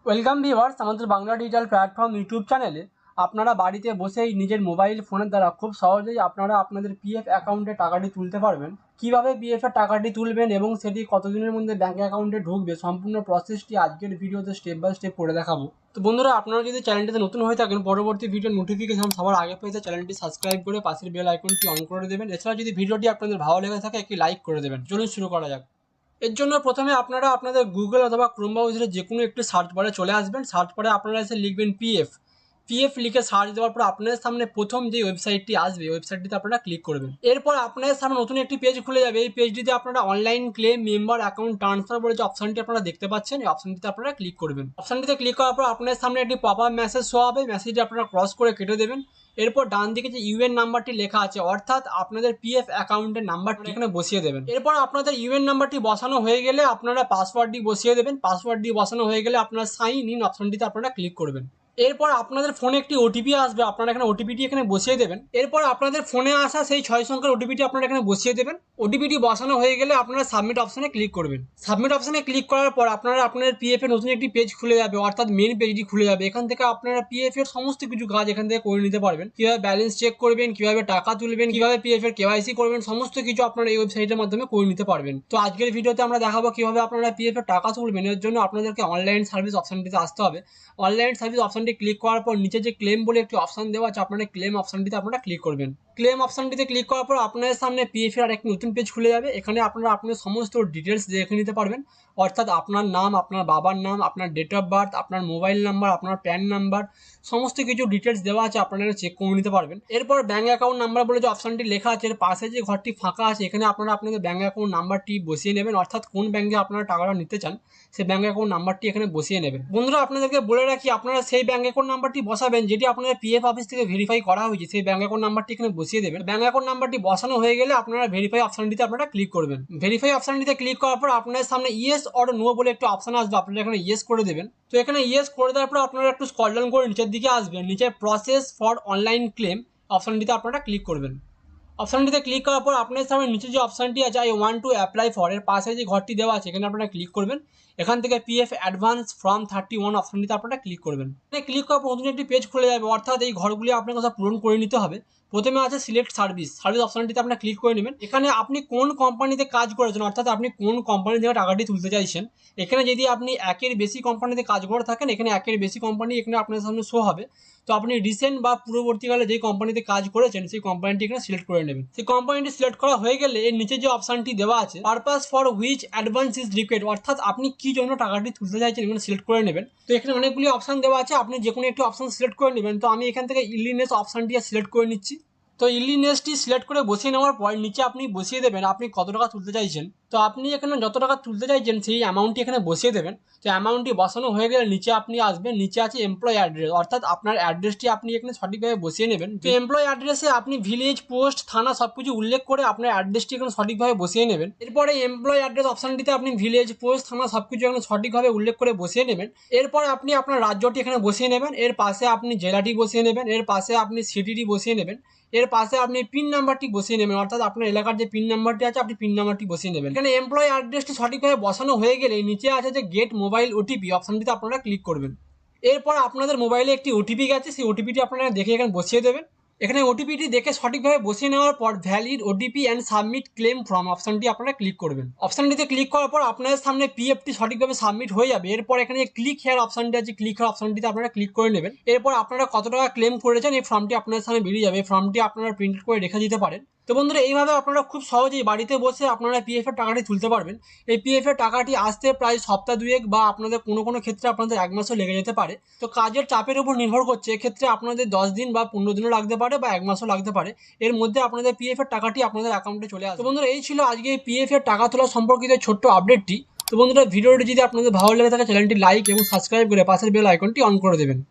Welcome viewers, আমাদের Bangla digital platform YouTube চ্যানেলে আপনারা বাড়িতে বসেই নিজের মোবাইল ফোনের দ্বারা খুব সহজেই আপনারা আপনাদের পিএফ অ্যাকাউন্টে টাকাটি তুলতে পারবেন। কিভাবে পিএফ এর টাকাটি তুলবেন এবং সেটি কতদিনের মধ্যে ব্যাঙ্ক অ্যাকাউন্টে ঢুকবে, সম্পূর্ণ প্রসেসটি আজকের ভিডিওতে স্টেপ বাই স্টেপ করে দেখাবো। তো বন্ধুরা, আপনারা যদি চ্যানেলটিতে নতুন হয়ে থাকেন, পরবর্তী ভিডিও নোটিফিকেশন সবার আগে পেতে চ্যানেলটি সাবস্ক্রাইব করে পাশের বেল আইকনটি অন করে দেবেন। এছাড়া যদি ভিডিওটি আপনাদের ভালো লেগে থাকে একটি লাইক করে দেবেন। চলুন শুরু করা যাক। এর জন্য প্রথমে আপনারা আপনাদের গুগল অথবা ক্রোম ব্রাউজারে যে কোনো একটি সার্চ বারে চলে আসবেন। সার্চ বারে আপনারা এসে লিখবেন পিএফ। পিএফ লিখে সার্চ দেওয়ার পর আপনাদের সামনে প্রথম যে ওয়েবসাইটটি আসবে, ওয়েবসাইটটিতে আপনারা ক্লিক করবেন। এরপর আপনাদের সামনে নতুন একটি পেজ খুলে যাবে। এই পেজটিতে আপনারা online claim, member account transfer বলে যে অপশনটি আপনারা দেখতে পাচ্ছেন, এই অপশনটিতে আপনারা ক্লিক করবেন। অপশনটিতে ক্লিক করার পর আপনাদের সামনে একটি পপ আপ মেসেজ শো হবে। মেসেজটি আপনারা ক্রস করে কেটে দেবেন। এরপর ডান দিকে যে ইউএন নাম্বারটি লেখা আছে, অর্থাৎ আপনাদের পিএফ অ্যাকাউন্টের নাম্বারটি এখানে বসিয়ে দেবেন। এরপর আপনাদের ইউএন নাম্বারটি বসানো হয়ে গেলে আপনারা পাসওয়ার্ডটি বসিয়ে দেবেন। পাসওয়ার্ডটি বসানো হয়ে গেলে আপনারা সাইন ইন অপশনটিতে আপনারা ক্লিক করবেন। এরপর আপনাদের ফোনে একটি ওটিপি আসবে, আপনারা এখানে ওটিপিটি এখানে বসিয়ে দেবেন। এরপর আপনাদের ফোনে আসা সেই 6 সংখ্যার ওটিপিটি আপনারা এখানে বসিয়ে দেবেন। ওটিপিটি বসানো হয়ে গেলে আপনারা সাবমিট অপশনে ক্লিক করবেন। সাবমিট অপশনে ক্লিক করার পর আপনারা আপনাদের পিএফ এর নতুন একটি পেজ খুলে যাবে, অর্থাৎ মেন পেজটি খুলে যাবে। এখান থেকে আপনারা পিএফ এর সমস্ত কিছু কাজ এখান থেকে করে নিতে পারবেন। কিভাবে ব্যালেন্স চেক করবেন, কিভাবে টাকা তুলবেন, কিভাবে পিএফ এর কেওয়াইসি করবেন, সমস্ত কিছু আপনারা এই ওয়েবসাইটের মাধ্যমে করে নিতে পারবেন। তো আজকের ভিডিওতে আমরা দেখাবো কিভাবে আপনারা পিএফ এর টাকা তুলবেন। এর জন্য আপনাদেরকে অনলাইন সার্ভিস অপশনটিতে আসতে হবে। অনলাইন সার্ভিস অপশনটি ক্লিক করার পর নিচে যে ক্লেম বলে একটি অপশন দেওয়া আছে, আপনারা ক্লেম অপশনটিতে আপনারা ক্লিক করবেন। ক্লেম অপশনটিতে ক্লিক করার পর আপনাদের সামনে পিএফ এর আরেকটি নতুন পেজ খুলে যাবে। এখানে আপনারা আপনাদের সমস্ত ডিটেলস দেখে নিতে পারবেন, অর্থাৎ আপনার নাম, আপনার বাবার নাম, আপনার ডেট অফ বার্থ, আপনার মোবাইল নাম্বার, আপনার প্যান নাম্বার, সমস্ত কিছু ডিটেলস দেওয়া আছে, আপনারা চেক করে নিতে পারবেন। এরপর ব্যাঙ্ক অ্যাকাউন্ট নাম্বার বলে যে অপশনটি লেখা আছে, এর পাশে যে ঘরটি ফাঁকা আছে, এখানে আপনারা আপনাদের ব্যাঙ্ক অ্যাকাউন্ট নাম্বারটি বসিয়ে নেবেন, অর্থাৎ কোন ব্যাঙ্কে আপনারা টাকাটা নিতে চান সেই ব্যাঙ্ক অ্যাকাউন্ট নাম্বারটি এখানে বসিয়ে নেবেন। বন্ধুরা, আপনাদেরকে বলে রাখি, আপনারা সেই ব্যাঙ্ক অ্যাকাউন্ট নাম্বারটি বসাবেন যেটি আপনাদের পিএফ অফিস থেকে ভেরিফাই করা হয়েছে, সেই ব্যাঙ্ক অ্যাকাউন্ট নাম্বারটি এখানে বসিয়ে দেবেন। ব্যাঙ্ক অ্যাকাউন্ট নাম্বারটি বসানো হয়ে গেলে আপনারা ভেরিফাই অপশনটিতে আপনারা ক্লিক করবেন। ভেরিফাই অপশনটিতে ক্লিক করার পর আপনাদের সামনে ইয়েস অর নো বলে একটু অপশন আসবে, আপনারা এখানে ইয়েস করে দেবেন। তো এখানে ইয়েস করে দেওয়ার পর আপনারা একটু স্ক্রল ডাউন করে নিচের দিকে আসবেন। নিচে প্রসেস ফর অনলাইন ক্লেম অপশনটিতে আপনারা ক্লিক করবেন। অপশনটিতে ক্লিক করার পর আপনার সামনে নিচে যে অপশনটি আছে, I want to apply for, এর পাশে যে ঘরটি দেওয়া আছে এখানে আপনারা ক্লিক করবেন। এখান থেকে পিএফ অ্যাডভান্স ফ্রম 31 অপশনটিতে আপনারা ক্লিক করবেন। এখানে ক্লিক করার পর নতুন একটি পেজ খুলে যাবে, অর্থাৎ এই ঘরগুলি আপনাকে সব পূরণ করে নিতে হবে। প্রথমে আছে সিলেক্ট সার্ভিস অপশনটিতে আপনারা ক্লিক করে নেবেন। এখানে আপনি কোন কোম্পানিতে কাজ করেছেন, অর্থাৎ আপনি কোন কোম্পানি থেকে টাকাটি তুলতে চাইছেন। এখানে যদি আপনি একের বেশি কোম্পানিতে কাজ করে থাকেন, এখানে একের বেশি কোম্পানি এখানে আপনার সামনে শো হবে। তো আপনি রিসেন্ট বা পূর্ববর্তীকালে যে কোম্পানিতে কাজ করেছেন সেই কোম্পানিটি এখানে সিলেক্ট করে নেবেন। সেই কোম্পানিটি সিলেক্ট করা হয়ে গেলে এর নিচে যে অপশনটি দেওয়া আছে, purpose for which advance is required, অর্থাৎ আপনি কি জন্য টাকাটি তুলতে চাইছেন এখানে সিলেক্ট করে নেবেন। তো এখানে অনেকগুলি অপশন দেওয়া আছে, আপনি যে কোনো একটি অপশন সিলেক্ট করে নেবেন। তো আমি এখান থেকে ইলিনেস অপশনটি সিলেক্ট করে নিচ্ছি। তো ইলিনেসটি সিলেক্ট করে বসিয়ে নেওয়ার পর নিচে আপনি বসিয়ে দেবেন আপনি কত টাকা তুলতে চাইছেন। তো আপনি এখানে যত টাকা তুলতে চাইছেন সেই অ্যামাউন্টটি এখানে বসিয়ে দেবেন। তো অ্যামাউন্টটি বসানো হয়ে গেলে নিচে আপনি আসবেন, নিচে আছে এমপ্লয় অ্যাড্রেস, অর্থাৎ আপনার অ্যাড্রেসটি আপনি এখানে সঠিকভাবে বসিয়ে নেবেন। তো এমপ্লয় অ্যাড্রেসে আপনি ভিলেজ, পোস্ট, থানা সবকিছু উল্লেখ করে আপনার অ্যাড্রেসটি এখানে সঠিকভাবে বসিয়ে নেবেন। এরপরে এমপ্লয় অ্যাড্রেস অপশনটিতে আপনি ভিলেজ, পোস্ট, থানা সবকিছু এখানে সঠিকভাবে উল্লেখ করে বসিয়ে নেবেন। এরপর আপনি আপনার রাজ্যটি এখানে বসিয়ে নেবেন, এর পাশে আপনি জেলাটি বসিয়ে নেবেন, এর পাশে আপনি সিটিটি বসিয়ে নেবেন, এর পাশে আপনি পিন নাম্বারটি বসিয়ে নেবেন, অর্থাৎ আপনার এলাকার যে পিন নাম্বারটি আছে আপনি পিন নাম্বারটি বসিয়ে নেবেন। এখানে এমপ্লয় অ্যাড্রেসটি সঠিকভাবে বসানো হয়ে গেলে নিচে আছে যে গেট মোবাইল ওটিপি অপশনটিতে আপনারা ক্লিক করবেন। এরপর আপনাদের মোবাইলে একটি ওটিপি গেছে, সেই ওটিপিটি আপনারা দেখে এখানে বসিয়ে দেবেন। এখানে ওটিপিটি দেখে সঠিকভাবে বসিয়ে নেওয়ার পর valid OTP and submit claim form অপশনটি আপনারা ক্লিক করবেন। অপশনটিতে ক্লিক করার পর আপনাদের সামনে পিএফটি সঠিকভাবে সাবমিট হয়ে যাবে। এরপর এখানে ক্লিক হেয়ার অপশনটি আছে, ক্লিক হেয়ার অপশনটিতে আপনারা ক্লিক করে নেবেন। এরপর আপনারা কত টাকা ক্লেম করেছেন এই ফর্মটি আপনাদের সামনে বেরিয়ে যাবে। ফর্মটি আপনারা প্রিন্ট করে রেখে দিতে পারেন। তো বন্ধুরা, এইভাবে আপনারা খুব সহজেই বাড়িতে বসে আপনারা পিএফ এর টাকাটি তুলতে পারবেন। এই পিএফ এর টাকাটি আসতে প্রায় সপ্তাহ দুয়েক বা আপনাদের কোনো কোনো ক্ষেত্রে আপনাদের 1 মাসও লেগে যেতে পারে। তো কাজের চাপের উপর নির্ভর করছে, এক্ষেত্রে আপনাদের 10 দিন বা 15 দিনও লাগতে পারে বা 1 মাসও লাগতে পারে। এর মধ্যে আপনাদের পিএফ এর টাকাটি আপনাদের অ্যাকাউন্টে চলে আসবে। তো বন্ধুরা, এই ছিল আজকে এই পিএফ এর টাকা তোলা সম্পর্কিত ছোট্ট আপডেটটি। তো বন্ধুরা, ভিডিওটি যদি আপনাদের ভালো লেগে থাকে চ্যানেলটি লাইক এবং সাবস্ক্রাইব করে পাশের বেল আইকনটি অন করে দেবেন।